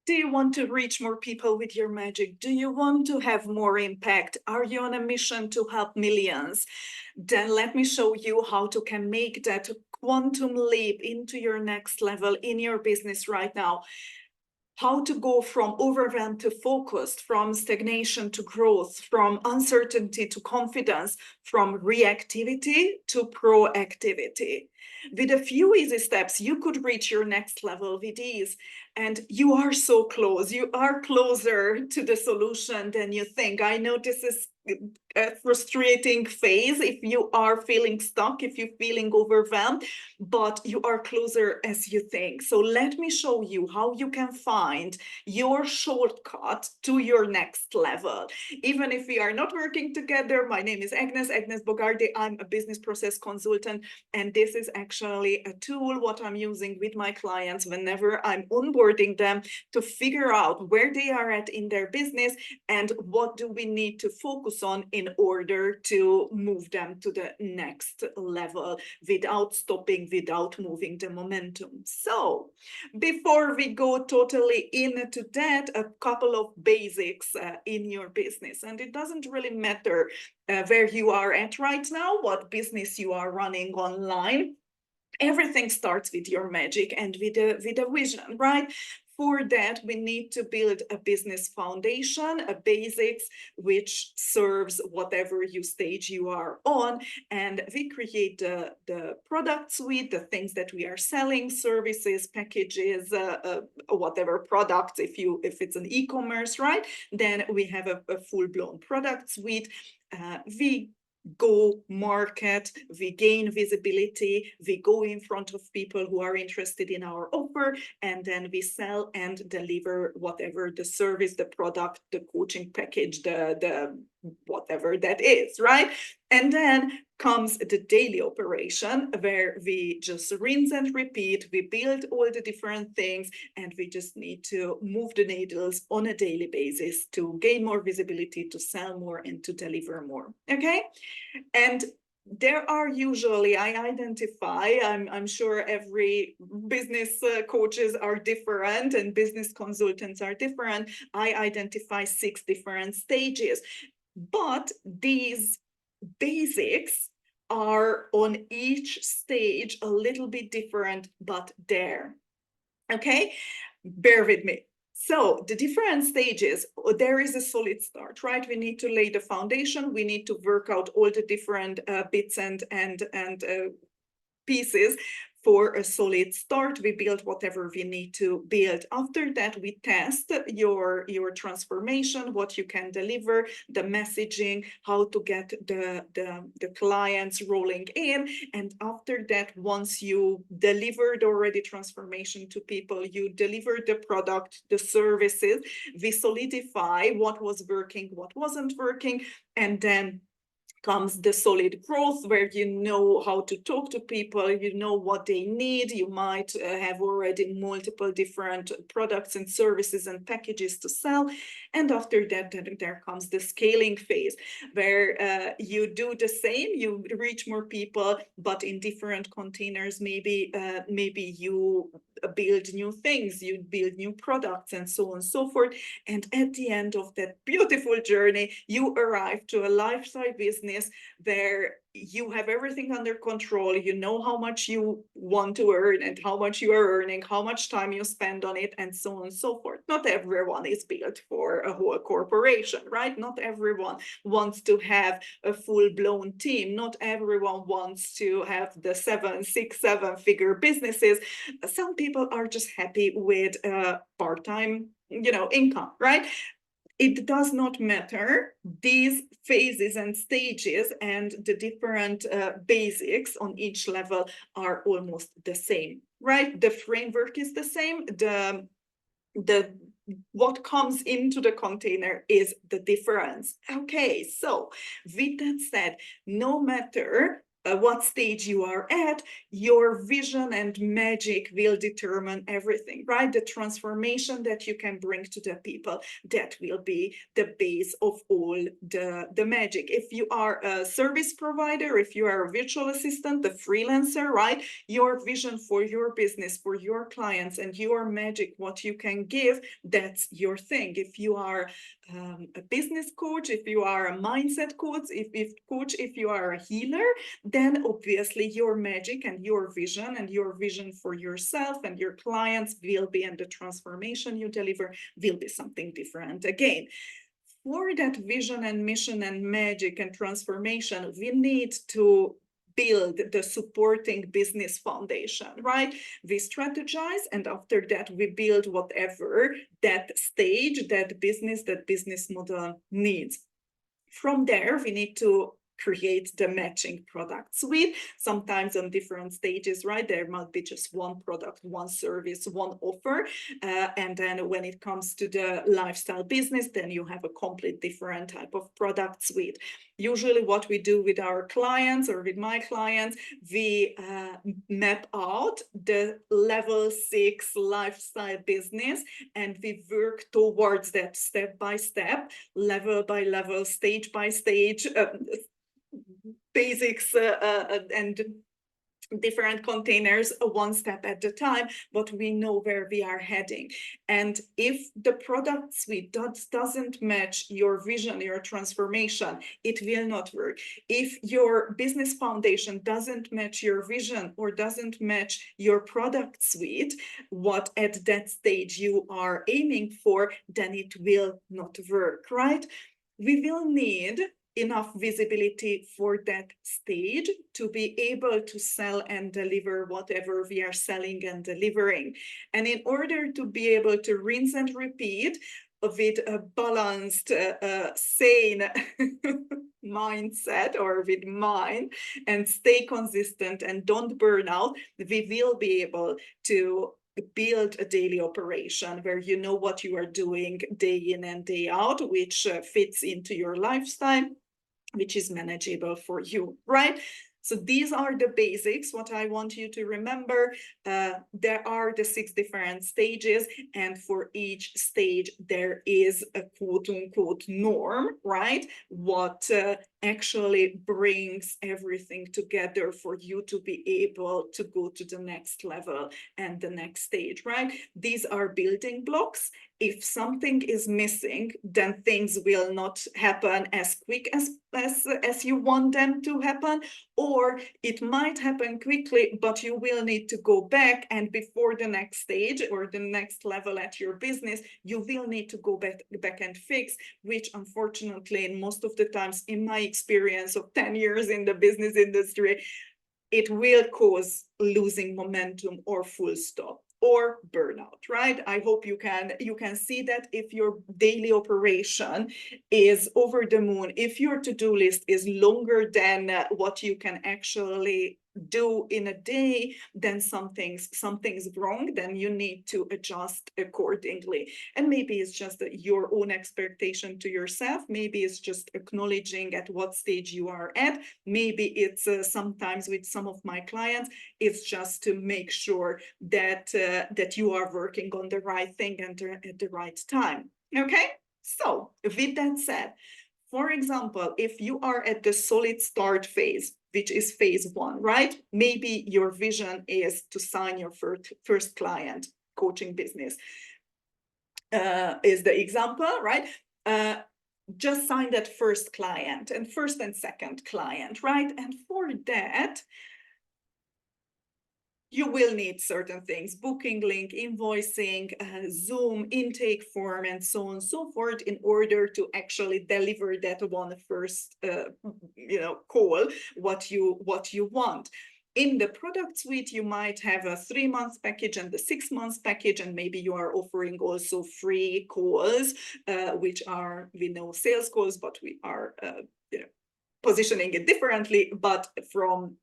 Do you want to reach more people with your magic? Do you want to have more impact? Are you on a mission to help millions? Then let me show you how to can make that quantum leap into your next level in your business right now. How to go from overwhelm to focused, from stagnation to growth, from uncertainty to confidence, from reactivity to proactivity. With a few easy steps, you could reach your next level with ease. And you are so close. You are closer to the solution than you think. I know this is a frustrating phase if you are feeling stuck, if you're feeling overwhelmed, but you are closer as you think. So let me show you how you can find your shortcut to your next level. Even if we are not working together, my name is Agnes Bogardi. I'm a business process consultant, and this is actually a tool what I'm using with my clients whenever I'm onboarding them to figure out where they are at in their business and what do we need to focus on in order to move them to the next level without stopping, without moving the momentum. So before we go totally into that, a couple of basics in your business. And it doesn't really matter where you are at right now, what business you are running online. Everything starts with your magic and with a vision, right? For that, we need to build a business foundation, a basics, which serves whatever stage you are on. And we create the product suite, the things that we are selling, services, packages, whatever products, if it's an e-commerce, right? Then we have a full-blown product suite. We go market, we gain visibility, we go in front of people who are interested in our offer, and then we sell and deliver whatever the service, the product, the coaching package, the whatever that is, right? And then comes the daily operation where we just rinse and repeat. We build all the different things and we just need to move the needles on a daily basis to gain more visibility, to sell more, and to deliver more. Okay. And there are usually, I identify, I'm sure every business coaches are different and business consultants are different. I identify 6 different stages, but these basics are on each stage a little bit different, but there. Okay, bear with me. So the different stages, there is a solid start, right? We need to lay the foundation. We need to work out all the different bits and pieces for a solid start. We build whatever we need to build. After that, we test your transformation, what you can deliver, the messaging, how to get the clients rolling in. And after that, once you delivered already transformation to people, you deliver the product, the services, we solidify what was working, what wasn't working, and then comes the solid growth where you know how to talk to people, you know what they need. You might have already multiple different products and services and packages to sell. And after that, there comes the scaling phase where you do the same, you reach more people, but in different containers. Maybe you build new things, you build new products, and so on and so forth. And at the end of that beautiful journey, you arrive to a lifestyle business where you have everything under control. You know how much you want to earn and how much you are earning, how much time you spend on it, and so on and so forth. Not everyone is built for a whole corporation, right? Not everyone wants to have a full-blown team. Not everyone wants to have the 7-figure businesses. Some people are just happy with part-time, income, right? It does not matter. These phases and stages and the different basics on each level are almost the same, right? The framework is the same. The what comes into the container is the difference. Okay, so with that said, no matter what stage you are at, your vision and magic will determine everything, right? The transformation that you can bring to the people, that will be the base of all the magic. If you are a service provider, if you are a virtual assistant, the freelancer, right? Your vision for your business, for your clients, and your magic, what you can give, that's your thing. If you are a business coach, if you are a mindset coach, if you are a healer, then obviously your magic and your vision for yourself and your clients will be, and the transformation you deliver will be something different. Again, for that vision and mission and magic and transformation, we need to build the supporting business foundation, right? We strategize, and after that we build whatever that stage, that business model needs. From there, we need to create the matching product suite, sometimes on different stages, right? There might be just one product, one service, one offer. And then when it comes to the lifestyle business, then you have a complete different type of product suite. Usually what we do with our clients or with my clients, we map out the level 6 lifestyle business, and we work towards that step by step, level by level, stage by stage, basics and different containers, one step at a time, but we know where we are heading. And if the product suite doesn't match your vision, your transformation, it will not work. If your business foundation doesn't match your vision or doesn't match your product suite, what at that stage you are aiming for, then it will not work, right? We will need enough visibility for that stage to be able to sell and deliver whatever we are selling and delivering. And in order to be able to rinse and repeat with a balanced, sane mindset, or with mind, and stay consistent and don't burn out, we will be able to build a daily operation where you know what you are doing day in and day out, which fits into your lifestyle, which is manageable for you, right? So these are the basics, what I want you to remember. There are the 6 different stages, and for each stage there is a quote unquote norm, right? What actually brings everything together for you to be able to go to the next level and the next stage, right? These are building blocks. If something is missing, then things will not happen as quick as you want them to happen, or it might happen quickly, but you will need to go back, and before the next stage or the next level at your business, you will need to go back and fix, which unfortunately, in most of the times, in my experience of 10 years in the business industry, it will cause losing momentum or full stop or burnout, right? I hope you can see that if your daily operation is over the moon, if your to-do list is longer than what you can actually do in a day, then something's wrong. Then you need to adjust accordingly. And maybe it's just your own expectation to yourself. Maybe it's just acknowledging at what stage you are at. Maybe it's sometimes with some of my clients, it's just to make sure that that you are working on the right thing and at the right time. Okay, so with that said, for example, if you are at the solid start phase, which is phase 1, right? Maybe your vision is to sign your first client, coaching business is the example, right? Just sign that first client, and first and second client, right? And for that, you will need certain things: booking link, invoicing, Zoom, intake form, and so on and so forth, in order to actually deliver that one first, call, what you want. In the product suite, you might have a 3-month package and the 6-month package, and maybe you are offering also free calls, which are, we know, sales calls, but we are positioning it differently, but from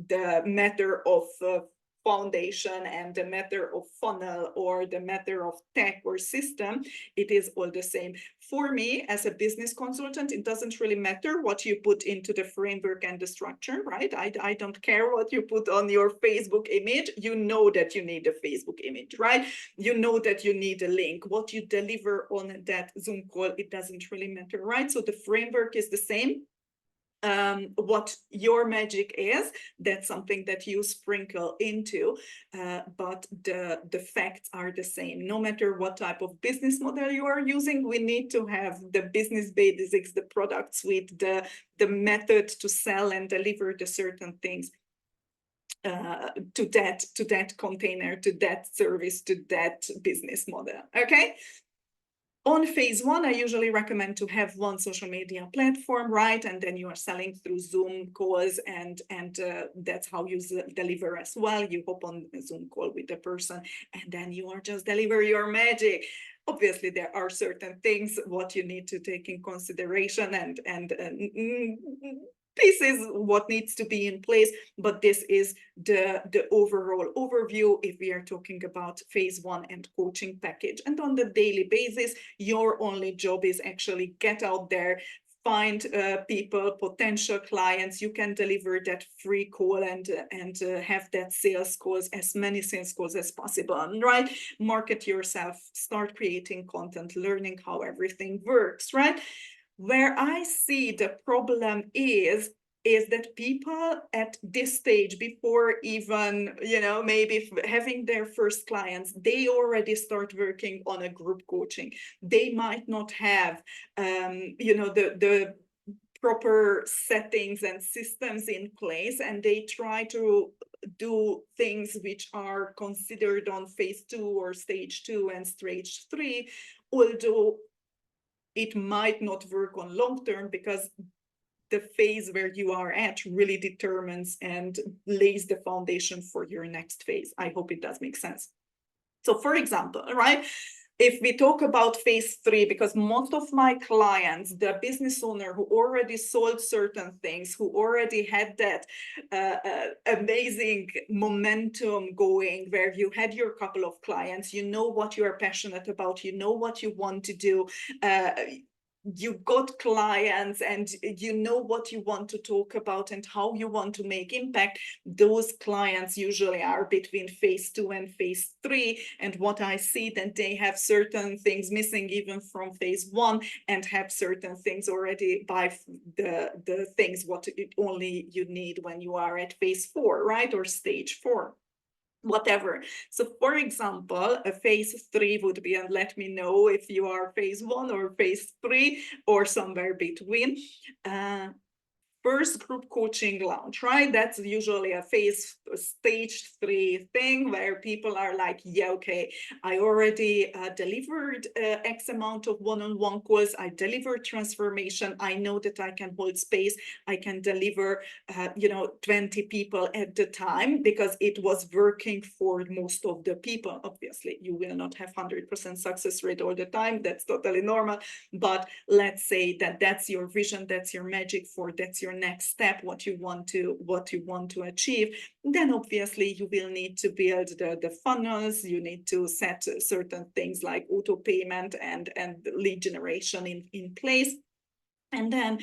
the matter of foundation and the matter of funnel or the matter of tech or system, it is all the same. For me, as a business consultant, it doesn't really matter what you put into the framework and the structure, right? I don't care what you put on your Facebook image. You know that you need a Facebook image, right? You know that you need a link. What you deliver on that Zoom call, it doesn't really matter, right? So the framework is the same. What your magic is, that's something that you sprinkle into, but the facts are the same. No matter what type of business model you are using, we need to have the business basics, the product suite, the method to sell and deliver the certain things to that container, to that service, to that business model. Okay. On phase one, I usually recommend to have one social media platform, right? And then you are selling through Zoom calls, and that's how you deliver as well. You hop on a Zoom call with the person, and then you are just deliver your magic. Obviously, there are certain things what you need to take in consideration, and this is what needs to be in place, but this is the overall overview if we are talking about phase one and coaching package. And on the daily basis, your only job is actually get out there, find people, potential clients. You can deliver that free call and have that sales calls, as many sales calls as possible, right? Market yourself, start creating content, learning how everything works, right? Where I see the problem is that people at this stage, before even, maybe having their first clients, they already start working on a group coaching. They might not have, the proper settings and systems in place, and they try to do things which are considered on phase two or stage two and stage three, although it might not work on long term, because the phase where you are at really determines and lays the foundation for your next phase. I hope it does make sense. So for example, right, if we talk about phase three, because most of my clients, the business owner who already sold certain things, who already had that amazing momentum going, where you had your couple of clients, you know what you are passionate about, you know what you want to do, you got clients, and you know what you want to talk about and how you want to make impact. Those clients usually are between phase two and phase three. And what I see, that they have certain things missing even from phase one, and have certain things already by the things what only you need when you are at phase four, right? Or stage four, whatever. So for example, a phase three would be, and let me know if you are phase one or phase three or somewhere between. First group coaching launch, right? That's usually a stage three thing, where people are like, yeah, okay, I already delivered X amount of one-on-one calls. I delivered transformation. I know that I can hold space. I can deliver, 20 people at the time, because it was working for most of the people. Obviously, you will not have 100% success rate all the time. That's totally normal. But let's say that that's your vision, that's your magic, that's your next step, what you want to achieve. Then obviously you will need to build the funnels. You need to set certain things like auto payment and lead generation in place. And then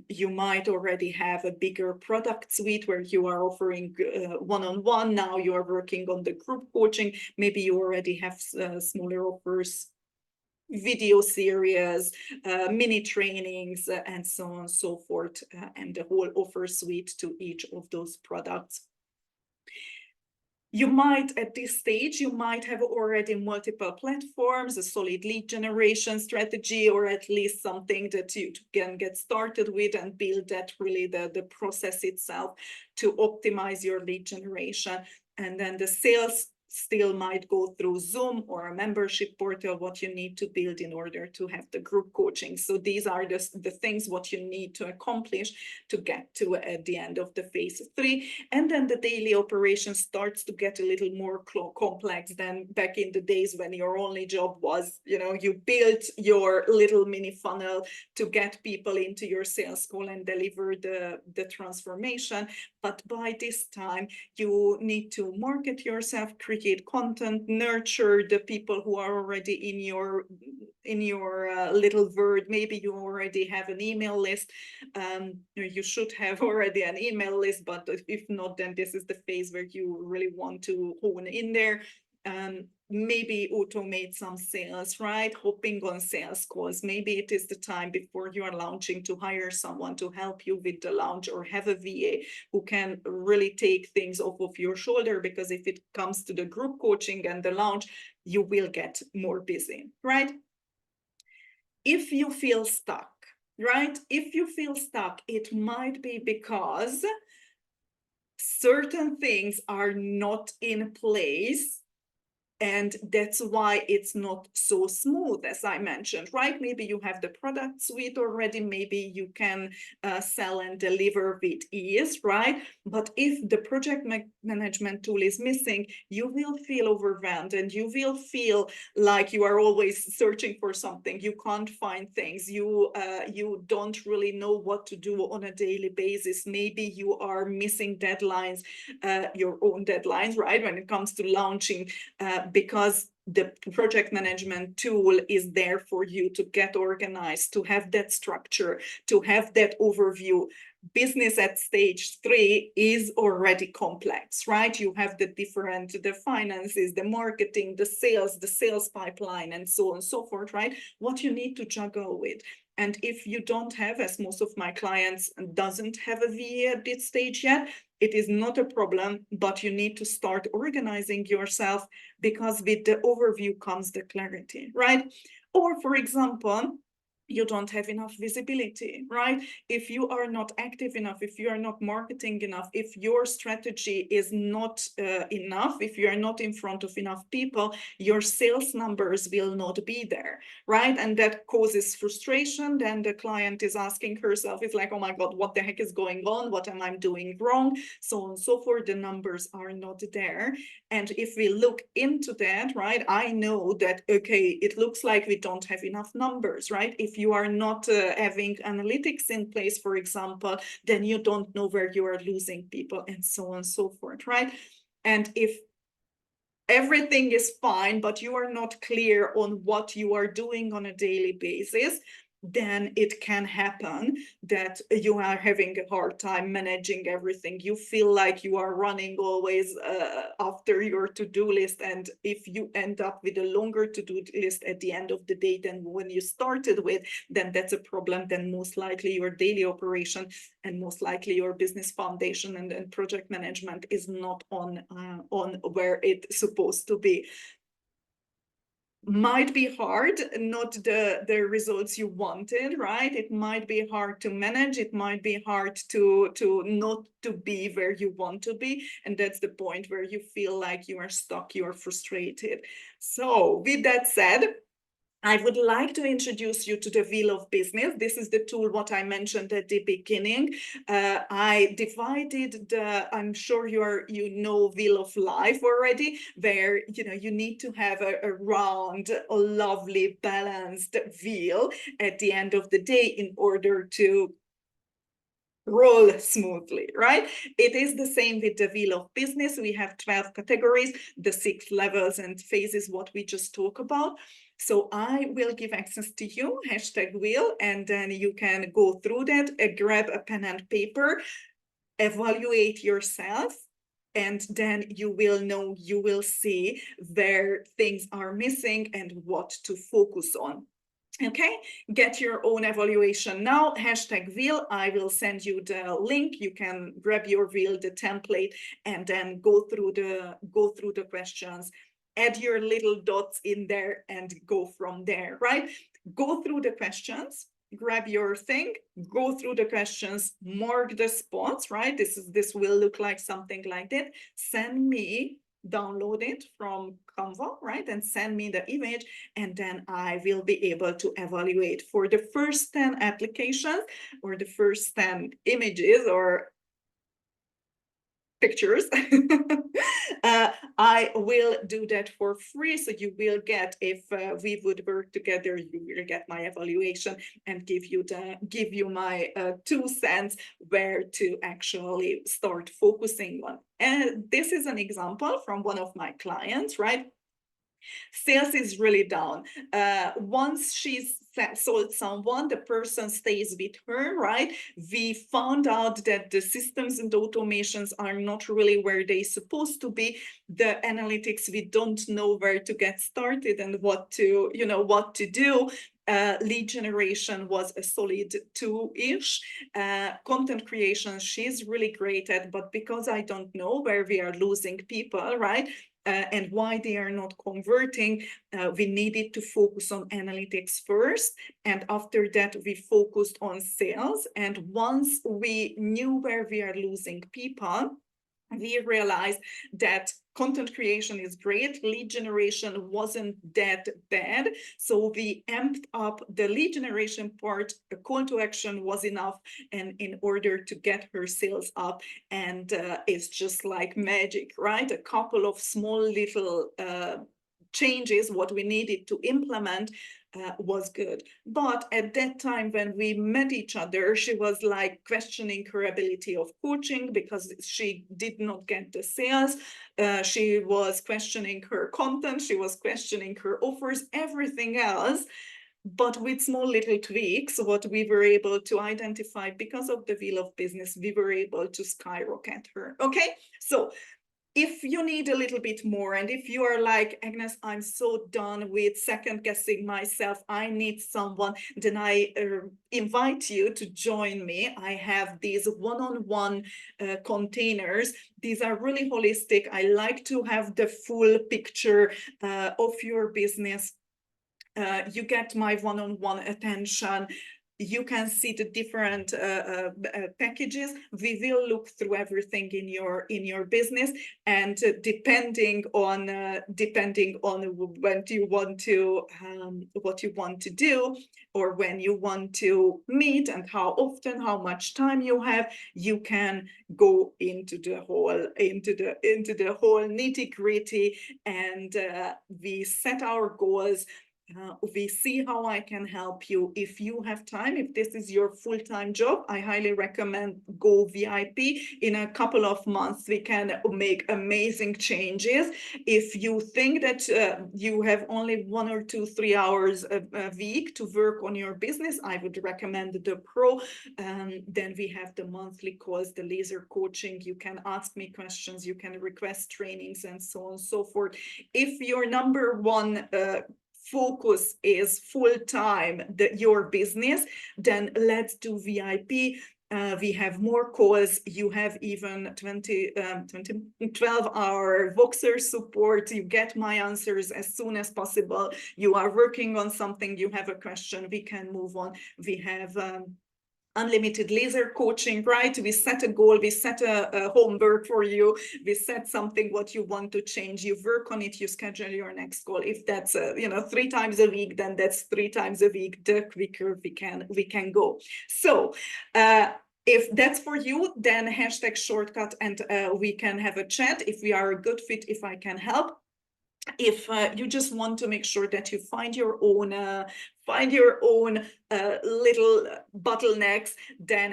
you might already have a bigger product suite where you are offering one-on-one. Now you are working on the group coaching. Maybe you already have smaller offers, video series, mini trainings, and so on and so forth, and the whole offer suite to each of those products. You might, at this stage, you might have already multiple platforms, a solid lead generation strategy, or at least something that you can get started with and build that really the process itself to optimize your lead generation. And then the sales still might go through Zoom or a membership portal, what you need to build in order to have the group coaching. So these are the things what you need to accomplish to get to at the end of the phase 3. And then the daily operation starts to get a little more complex than back in the days when your only job was, you built your little mini funnel to get people into your sales call and deliver the transformation. But by this time, you need to market yourself, create content, nurture the people who are already in your little word. Maybe you already have an email list. You should have already an email list, but if not, then this is the phase where you really want to hone in there. Maybe automate some sales, right? Hopping on sales calls. Maybe it is the time before you are launching to hire someone to help you with the launch, or have a VA who can really take things off of your shoulder, because if it comes to the group coaching and the launch, you will get more busy, right? If you feel stuck, right? If you feel stuck, it might be because certain things are not in place, and that's why it's not so smooth, as I mentioned, right? Maybe you have the product suite already, maybe you can sell and deliver with ease, right? But if the project management tool is missing, you will feel overwhelmed, and you will feel like you are always searching for something. You can't find things. You don't really know what to do on a daily basis. Maybe you are missing deadlines, your own deadlines, right? When it comes to launching, because the project management tool is there for you to get organized, to have that structure, to have that overview. Business at stage 3 is already complex, right? You have the finances, the marketing, the sales pipeline, and so on and so forth, right? What you need to juggle with. And if you don't have, as most of my clients doesn't have a VA at this stage yet, it is not a problem, but you need to start organizing yourself, because with the overview comes the clarity, right? Or for example, you don't have enough visibility, right? If you are not active enough, if you are not marketing enough, if your strategy is not enough, if you are not in front of enough people, your sales numbers will not be there, right? And that causes frustration. Then the client is asking herself, it's like, oh my God, what the heck is going on? What am I doing wrong? So on and so forth. The numbers are not there. And if we look into that, right, I know that, okay, it looks like we don't have enough numbers, right? If you are not having analytics in place, for example, then you don't know where you are losing people, and so on and so forth, right? And if everything is fine, but you are not clear on what you are doing on a daily basis, then it can happen that you are having a hard time managing everything. You feel like you are running always after your to-do list. And if you end up with a longer to-do list at the end of the day than when you started with, then that's a problem. Then most likely your daily operation, and most likely your business foundation and project management is not on where it's supposed to be. Might be hard, not the results you wanted, right? It might be hard to manage. It might be hard to not to be where you want to be. And that's the point where you feel like you are stuck, you are frustrated. So with that said, I would like to introduce you to the Wheel of Business. This is the tool what I mentioned at the beginning. I divided I'm sure you know Wheel of Life already, where you need to have a round, a lovely, balanced wheel at the end of the day in order to roll smoothly, right? It is the same with the Wheel of Business. We have 12 categories, the 6 levels and phases, what we just talked about. So I will give access to you, #wheel, and then you can go through that, grab a pen and paper, evaluate yourself, and then you will see where things are missing and what to focus on. Okay, get your own evaluation now, #wheel. I will send you the link. You can grab your wheel, the template, and then go through the questions, add your little dots in there and go from there, right? Go through the questions, grab your thing, go through the questions, mark the spots, right? This will look like something like that. Send me download it from Canva, right? And send me the image, and then I will be able to evaluate for the first 10 applications or the first 10 images or pictures. I will do that for free. So you will get, if we would work together, you will get my evaluation and give you my 2 cents where to actually start focusing on. And this is an example from one of my clients, right? Sales is really down. Once she's sold someone, the person stays with her, right? We found out that the systems and automations are not really where they're supposed to be. The analytics, we don't know where to get started and what to do. Lead generation was a solid 2-ish. Content creation, she's really great at, but because I don't know where we are losing people, right? And why they are not converting, we needed to focus on analytics first. And after that, we focused on sales. And once we knew where we are losing people, we realized that content creation is great. Lead generation wasn't that bad. So we amped up the lead generation part. A call to action was enough, and in order to get her sales up, and it's just like magic, right? A couple of small little changes, what we needed to implement, was good. But at that time, when we met each other, she was like questioning her ability of coaching because she did not get the sales. She was questioning her content. She was questioning her offers, everything else. But with small little tweaks, what we were able to identify because of the wheel of business, we were able to skyrocket her. Okay, so if you need a little bit more, and if you are like, Agnes, I'm so done with second guessing myself, I need someone, then I invite you to join me. I have these one-on-one containers. These are really holistic. I like to have the full picture of your business. You get my one-on-one attention. You can see the different packages. We will look through everything in your business, and depending on when you want to what you want to do, or when you want to meet, and how often, how much time you have, you can go into the whole nitty-gritty, and we set our goals. We see how I can help you. If you have time, if this is your full-time job, I highly recommend go VIP. In a couple of months, we can make amazing changes. If you think that you have only 1 or 2, 3 hours a week to work on your business, I would recommend the Pro. Then we have the monthly calls, the laser coaching. You can ask me questions, you can request trainings, and so on and so forth. If your number one focus is full-time your business, then let's do VIP. We have more calls. You have even 12-hour Voxer support. You get my answers as soon as possible. You are working on something, you have a question, we can move on. We have unlimited laser coaching, right? We set a goal, we set a homework for you, we set something what you want to change, you work on it, you schedule your next goal. If that's 3 times a week, then that's 3 times a week. The quicker we can go. So if that's for you, then #shortcut, and we can have a chat if we are a good fit, if I can help. If you just want to make sure that you find your own little bottlenecks, then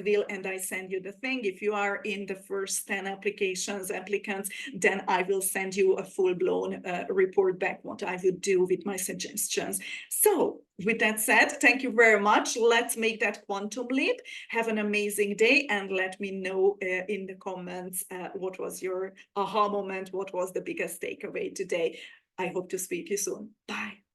#will, and I send you the thing. If you are in the first 10 applicants, then I will send you a full-blown report back, what I would do with my suggestions. So with that said, thank you very much. Let's make that quantum leap. Have an amazing day, and let me know in the comments what was your aha moment, what was the biggest takeaway today. I hope to speak to you soon. Bye.